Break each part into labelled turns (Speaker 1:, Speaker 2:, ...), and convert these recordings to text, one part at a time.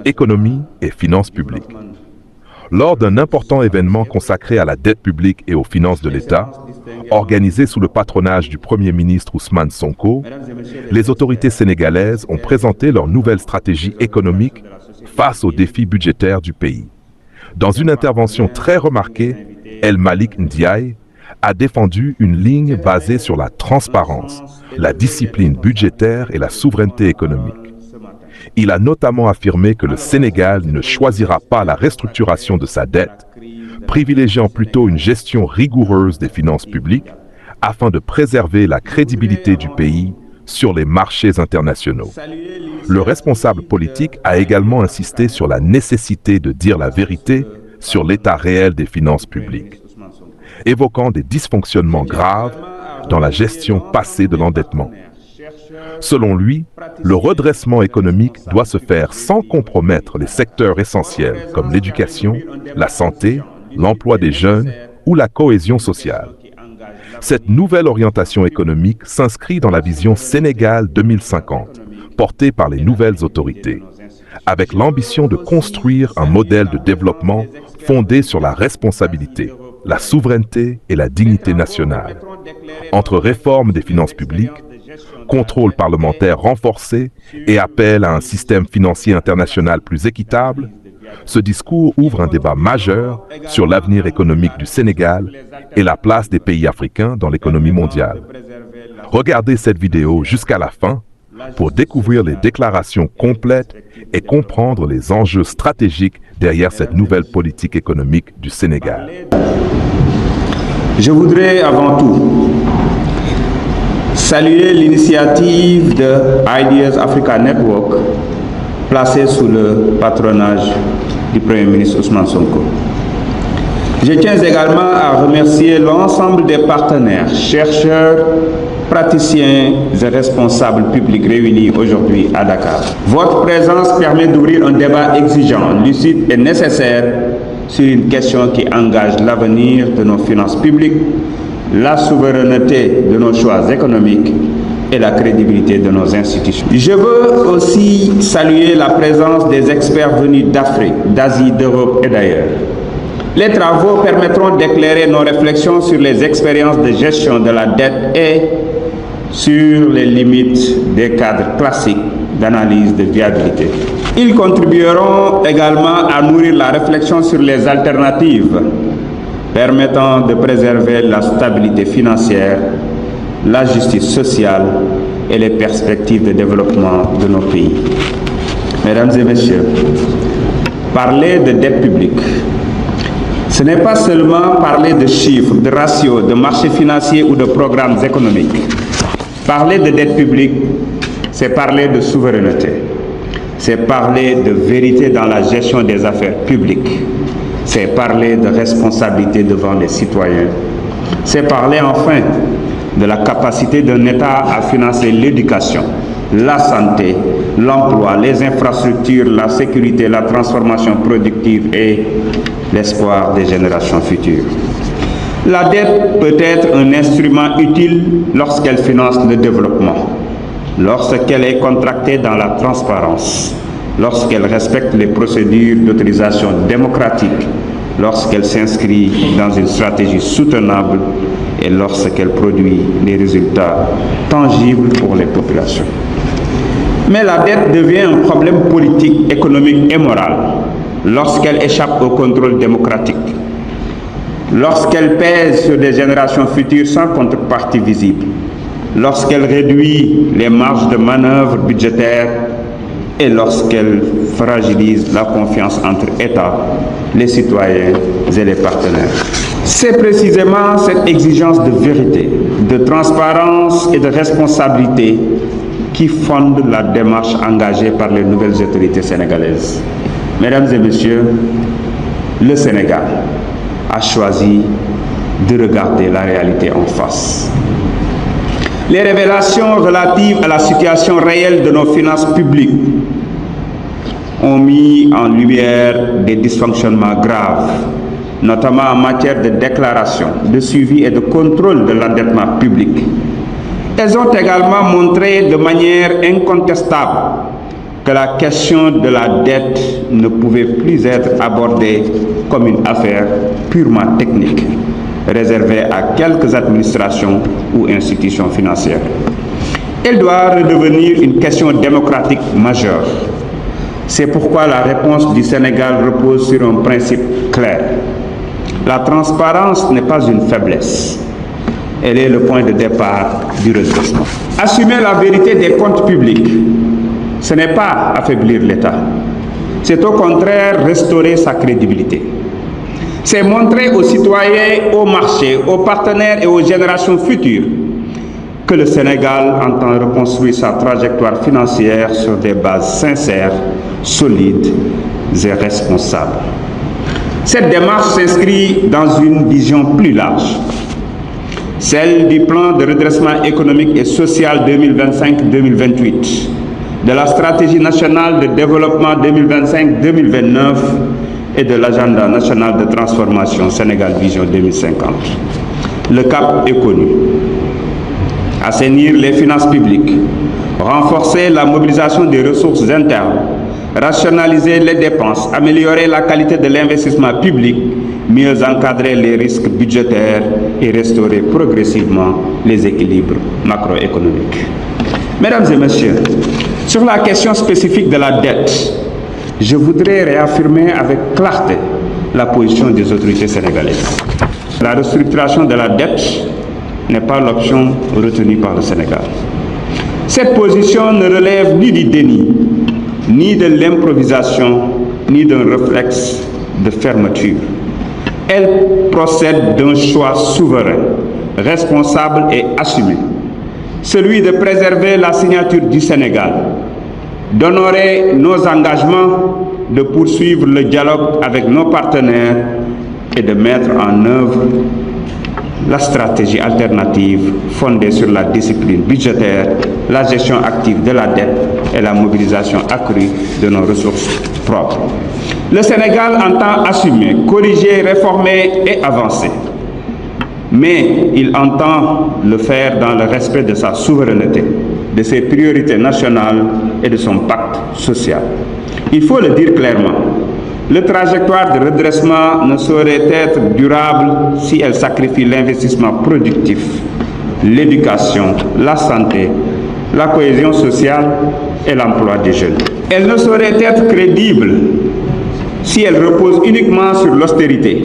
Speaker 1: économie et finances publiques. Lors d'un important événement consacré à la dette publique et aux finances de l'État, organisé sous le patronage du Premier ministre Ousmane Sonko, les autorités sénégalaises ont présenté leur nouvelle stratégie économique face aux défis budgétaires du pays. Dans une intervention très remarquée, El Malick Ndiaye a défendu une ligne basée sur la transparence, la discipline budgétaire et la souveraineté économique. Il a notamment affirmé que le Sénégal ne choisira pas la restructuration de sa dette, privilégiant plutôt une gestion rigoureuse des finances publiques afin de préserver la crédibilité du pays sur les marchés internationaux. Le responsable politique a également insisté sur la nécessité de dire la vérité sur l'état réel des finances publiques, évoquant des dysfonctionnements graves dans la gestion passée de l'endettement. Selon lui, le redressement économique doit se faire sans compromettre les secteurs essentiels comme l'éducation, la santé, l'emploi des jeunes ou la cohésion sociale. Cette nouvelle orientation économique s'inscrit dans la vision Sénégal 2050, portée par les nouvelles autorités, avec l'ambition de construire un modèle de développement fondé sur la responsabilité, la souveraineté et la dignité nationale. Entre réforme des finances publiques, contrôle parlementaire renforcé et appel à un système financier international plus équitable, ce discours ouvre un débat majeur sur l'avenir économique du Sénégal et la place des pays africains dans l'économie mondiale. Regardez cette vidéo jusqu'à la fin pour découvrir les déclarations complètes et comprendre les enjeux stratégiques derrière cette nouvelle politique économique du Sénégal.
Speaker 2: Je voudrais avant tout saluer l'initiative de Ideas Africa Network placée sous le patronage du Premier ministre Ousmane Sonko. Je tiens également à remercier l'ensemble des partenaires, chercheurs, praticiens et responsables publics réunis aujourd'hui à Dakar. Votre présence permet d'ouvrir un débat exigeant, lucide et nécessaire sur une question qui engage l'avenir de nos finances publiques, la souveraineté de nos choix économiques et la crédibilité de nos institutions. Je veux aussi saluer la présence des experts venus d'Afrique, d'Asie, d'Europe et d'ailleurs. Les travaux permettront d'éclairer nos réflexions sur les expériences de gestion de la dette et sur les limites des cadres classiques d'analyse de viabilité. Ils contribueront également à nourrir la réflexion sur les alternatives permettant de préserver la stabilité financière, la justice sociale et les perspectives de développement de nos pays. Mesdames et messieurs, parler de dette publique, ce n'est pas seulement parler de chiffres, de ratios, de marchés financiers ou de programmes économiques. Parler de dette publique, c'est parler de souveraineté, c'est parler de vérité dans la gestion des affaires publiques, c'est parler de responsabilité devant les citoyens, c'est parler enfin de la capacité d'un État à financer l'éducation, la santé, l'emploi, les infrastructures, la sécurité, la transformation productive et l'espoir des générations futures. La dette peut être un instrument utile lorsqu'elle finance le développement, lorsqu'elle est contractée dans la transparence, lorsqu'elle respecte les procédures d'autorisation démocratique, lorsqu'elle s'inscrit dans une stratégie soutenable et lorsqu'elle produit des résultats tangibles pour les populations. Mais la dette devient un problème politique, économique et moral lorsqu'elle échappe au contrôle démocratique, lorsqu'elle pèse sur des générations futures sans contrepartie visible, lorsqu'elle réduit les marges de manœuvre budgétaires et lorsqu'elle fragilise la confiance entre États, les citoyens et les partenaires. C'est précisément cette exigence de vérité, de transparence et de responsabilité qui fonde la démarche engagée par les nouvelles autorités sénégalaises. Mesdames et messieurs, le Sénégal a choisi de regarder la réalité en face. Les révélations relatives à la situation réelle de nos finances publiques ont mis en lumière des dysfonctionnements graves, notamment en matière de déclaration, de suivi et de contrôle de l'endettement public. Elles ont également montré de manière incontestable que la question de la dette ne pouvait plus être abordée comme une affaire purement technique, réservée à quelques administrations ou institutions financières. Elle doit redevenir une question démocratique majeure. C'est pourquoi la réponse du Sénégal repose sur un principe clair. La transparence n'est pas une faiblesse. Elle est le point de départ du redressement. Assumer la vérité des comptes publics, ce n'est pas affaiblir l'État. C'est au contraire restaurer sa crédibilité. C'est montrer aux citoyens, aux marchés, aux partenaires et aux générations futures que le Sénégal entend reconstruire sa trajectoire financière sur des bases sincères, solides et responsables. Cette démarche s'inscrit dans une vision plus large, celle du plan de redressement économique et social 2025-2028, de la stratégie nationale de développement 2025-2029 et de l'agenda national de transformation Sénégal Vision 2050. Le cap est connu. Assainir les finances publiques, renforcer la mobilisation des ressources internes, rationaliser les dépenses, améliorer la qualité de l'investissement public, mieux encadrer les risques budgétaires et restaurer progressivement les équilibres macroéconomiques. Mesdames et messieurs, sur la question spécifique de la dette, je voudrais réaffirmer avec clarté la position des autorités sénégalaises. La restructuration de la dette n'est pas l'option retenue par le Sénégal. Cette position ne relève ni du déni, ni de l'improvisation, ni d'un réflexe de fermeture. Elle procède d'un choix souverain, responsable et assumé, celui de préserver la signature du Sénégal, d'honorer nos engagements, de poursuivre le dialogue avec nos partenaires et de mettre en œuvre la stratégie alternative fondée sur la discipline budgétaire, la gestion active de la dette et la mobilisation accrue de nos ressources propres. Le Sénégal entend assumer, corriger, réformer et avancer. Mais il entend le faire dans le respect de sa souveraineté, de ses priorités nationales et de son pacte social. Il faut le dire clairement, la trajectoire de redressement ne saurait être durable si elle sacrifie l'investissement productif, l'éducation, la santé, la cohésion sociale et l'emploi des jeunes. Elle ne saurait être crédible si elle repose uniquement sur l'austérité,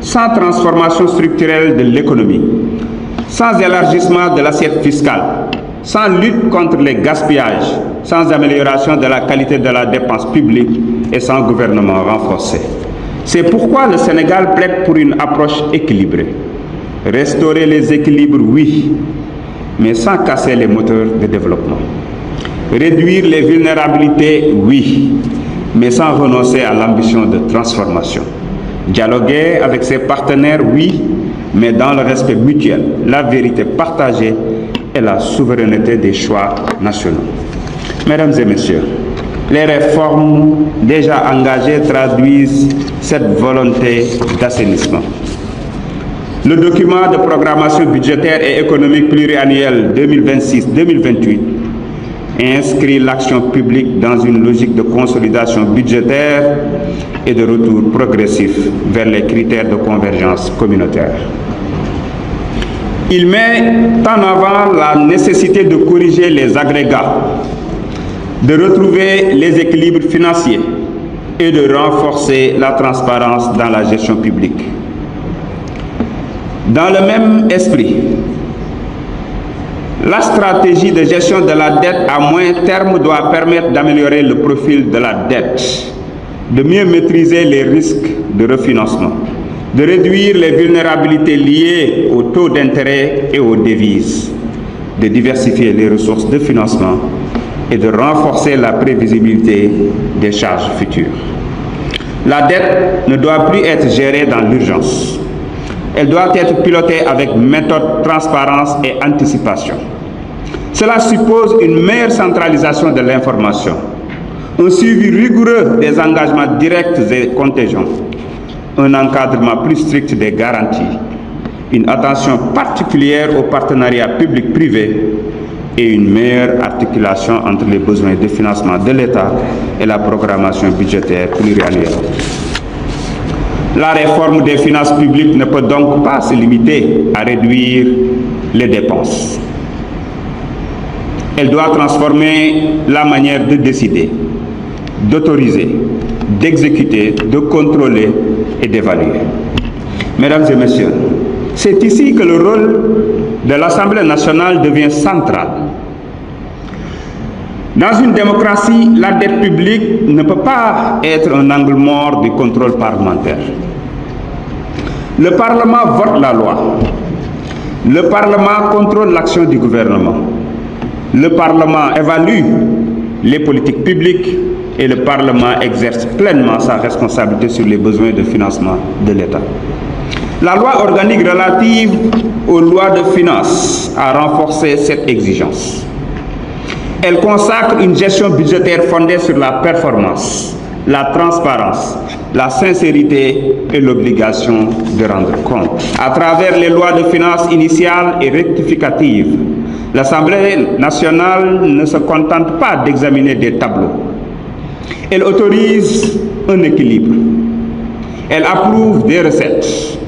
Speaker 2: sans transformation structurelle de l'économie, sans élargissement de l'assiette fiscale, sans lutte contre les gaspillages, sans amélioration de la qualité de la dépense publique et sans gouvernement renforcé. C'est pourquoi le Sénégal plaide pour une approche équilibrée. Restaurer les équilibres, oui, mais sans casser les moteurs de développement. Réduire les vulnérabilités, oui, mais sans renoncer à l'ambition de transformation. Dialoguer avec ses partenaires, oui, mais dans le respect mutuel, la vérité partagée et la souveraineté des choix nationaux. Mesdames et messieurs, les réformes déjà engagées traduisent cette volonté d'assainissement. Le document de programmation budgétaire et économique pluriannuel 2026-2028 inscrit l'action publique dans une logique de consolidation budgétaire et de retour progressif vers les critères de convergence communautaire. Il met en avant la nécessité de corriger les agrégats, de retrouver les équilibres financiers et de renforcer la transparence dans la gestion publique. Dans le même esprit, la stratégie de gestion de la dette à moyen terme doit permettre d'améliorer le profil de la dette, de mieux maîtriser les risques de refinancement, de réduire les vulnérabilités liées aux taux d'intérêt et aux devises, de diversifier les ressources de financement et de renforcer la prévisibilité des charges futures. La dette ne doit plus être gérée dans l'urgence. Elle doit être pilotée avec méthode, transparence et anticipation. Cela suppose une meilleure centralisation de l'information, un suivi rigoureux des engagements directs et contingents, un encadrement plus strict des garanties, une attention particulière aux partenariats publics-privés, et une meilleure articulation entre les besoins de financement de l'État et la programmation budgétaire pluriannuelle. La réforme des finances publiques ne peut donc pas se limiter à réduire les dépenses. Elle doit transformer la manière de décider, d'autoriser, d'exécuter, de contrôler et d'évaluer. Mesdames et messieurs, c'est ici que le rôle de l'Assemblée nationale devient central. Dans une démocratie, la dette publique ne peut pas être un angle mort du contrôle parlementaire. Le Parlement vote la loi. Le Parlement contrôle l'action du gouvernement. Le Parlement évalue les politiques publiques et le Parlement exerce pleinement sa responsabilité sur les besoins de financement de l'État. La loi organique relative aux lois de finances a renforcé cette exigence. Elle consacre une gestion budgétaire fondée sur la performance, la transparence, la sincérité et l'obligation de rendre compte. À travers les lois de finances initiales et rectificatives, l'Assemblée nationale ne se contente pas d'examiner des tableaux. Elle autorise un équilibre. Elle approuve des recettes.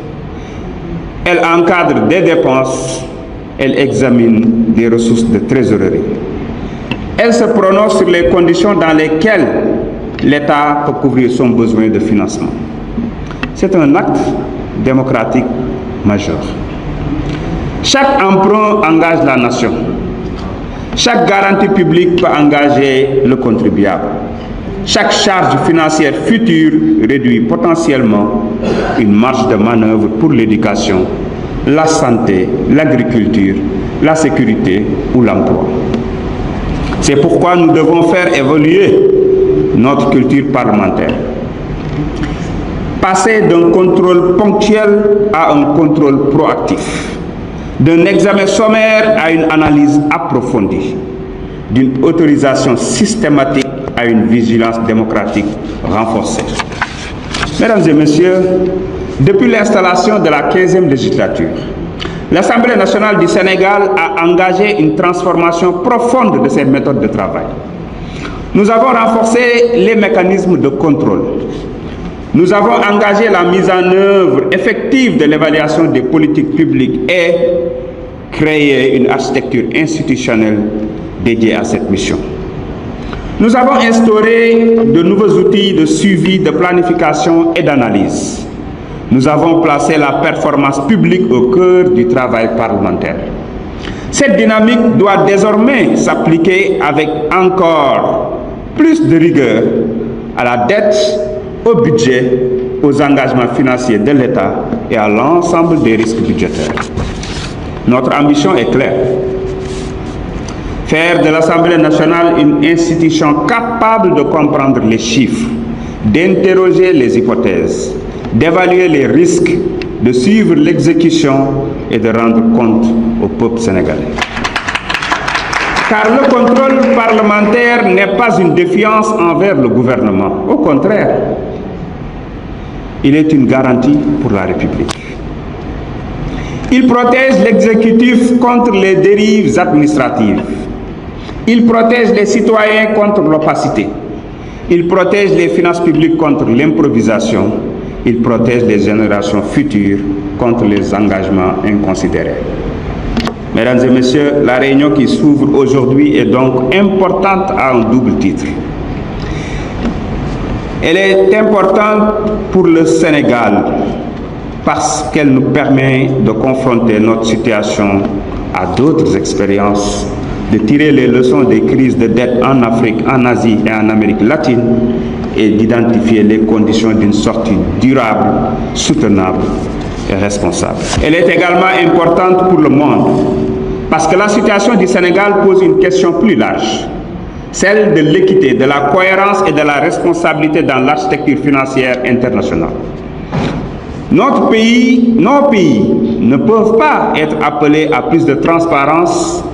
Speaker 2: Elle encadre des dépenses. Elle examine des ressources de trésorerie. Elle se prononce sur les conditions dans lesquelles l'État peut couvrir son besoin de financement. C'est un acte démocratique majeur. Chaque emprunt engage la nation. Chaque garantie publique peut engager le contribuable. Chaque charge financière future réduit potentiellement une marge de manœuvre pour l'éducation, la santé, l'agriculture, la sécurité ou l'emploi. C'est pourquoi nous devons faire évoluer notre culture parlementaire. Passer d'un contrôle ponctuel à un contrôle proactif, d'un examen sommaire à une analyse approfondie, d'une autorisation systématique à une vigilance démocratique renforcée. Mesdames et messieurs, depuis l'installation de la 15e législature, l'Assemblée nationale du Sénégal a engagé une transformation profonde de ses méthodes de travail. Nous avons renforcé les mécanismes de contrôle. Nous avons engagé la mise en œuvre effective de l'évaluation des politiques publiques et créé une architecture institutionnelle dédiée à cette mission. Nous avons instauré de nouveaux outils de suivi, de planification et d'analyse. Nous avons placé la performance publique au cœur du travail parlementaire. Cette dynamique doit désormais s'appliquer avec encore plus de rigueur à la dette, au budget, aux engagements financiers de l'État et à l'ensemble des risques budgétaires. Notre ambition est claire. Faire de l'Assemblée nationale une institution capable de comprendre les chiffres, d'interroger les hypothèses, d'évaluer les risques, de suivre l'exécution et de rendre compte au peuple sénégalais. Car le contrôle parlementaire n'est pas une défiance envers le gouvernement. Au contraire, il est une garantie pour la République. Il protège l'exécutif contre les dérives administratives. Il protège les citoyens contre l'opacité. Il protège les finances publiques contre l'improvisation. Il protège les générations futures contre les engagements inconsidérés. Mesdames et messieurs, la réunion qui s'ouvre aujourd'hui est donc importante à un double titre. Elle est importante pour le Sénégal parce qu'elle nous permet de confronter notre situation à d'autres expériences, de tirer les leçons des crises de dette en Afrique, en Asie et en Amérique latine et d'identifier les conditions d'une sortie durable, soutenable et responsable. Elle est également importante pour le monde parce que la situation du Sénégal pose une question plus large, celle de l'équité, de la cohérence et de la responsabilité dans l'architecture financière internationale. Nos pays ne peuvent pas être appelés à plus de transparence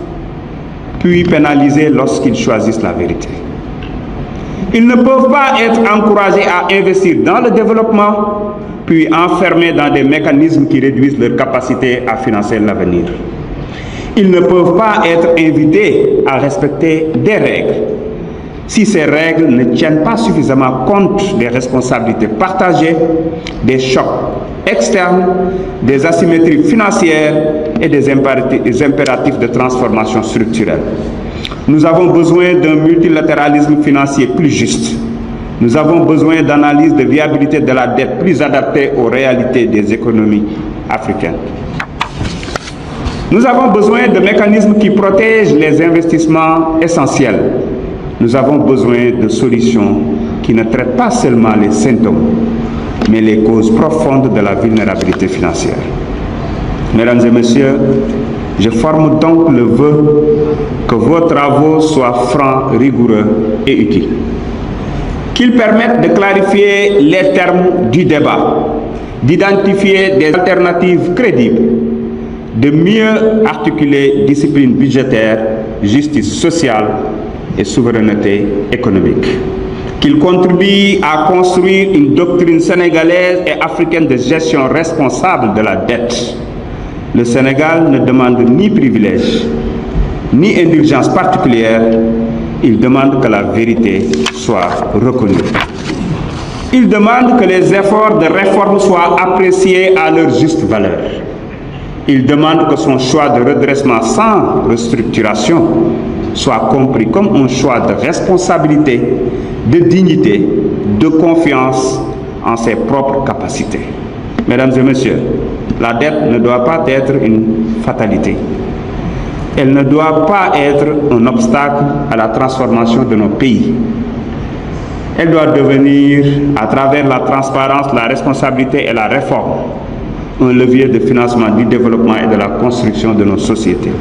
Speaker 2: puis pénalisés lorsqu'ils choisissent la vérité. Ils ne peuvent pas être encouragés à investir dans le développement, puis enfermés dans des mécanismes qui réduisent leur capacité à financer l'avenir. Ils ne peuvent pas être invités à respecter des règles si ces règles ne tiennent pas suffisamment compte des responsabilités partagées, des chocs externes, des asymétries financières et des impératifs de transformation structurelle. Nous avons besoin d'un multilatéralisme financier plus juste. Nous avons besoin d'analyses de viabilité de la dette plus adaptées aux réalités des économies africaines. Nous avons besoin de mécanismes qui protègent les investissements essentiels. Nous avons besoin de solutions qui ne traitent pas seulement les symptômes, mais les causes profondes de la vulnérabilité financière. Mesdames et messieurs, je forme donc le vœu que vos travaux soient francs, rigoureux et utiles. Qu'ils permettent de clarifier les termes du débat, d'identifier des alternatives crédibles, de mieux articuler discipline budgétaire, justice sociale et souveraineté économique. Qu'il contribue à construire une doctrine sénégalaise et africaine de gestion responsable de la dette. Le Sénégal ne demande ni privilège, ni indulgence particulière, il demande que la vérité soit reconnue. Il demande que les efforts de réforme soient appréciés à leur juste valeur. Il demande que son choix de redressement sans restructuration soit compris comme un choix de responsabilité, de dignité, de confiance en ses propres capacités. Mesdames et messieurs, la dette ne doit pas être une fatalité. Elle ne doit pas être un obstacle à la transformation de nos pays. Elle doit devenir, à travers la transparence, la responsabilité et la réforme, un levier de financement du développement et de la construction de nos sociétés.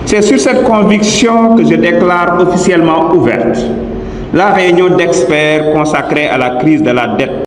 Speaker 2: C'est sur cette conviction que je déclare officiellement ouverte la réunion d'experts consacrée à la crise de la dette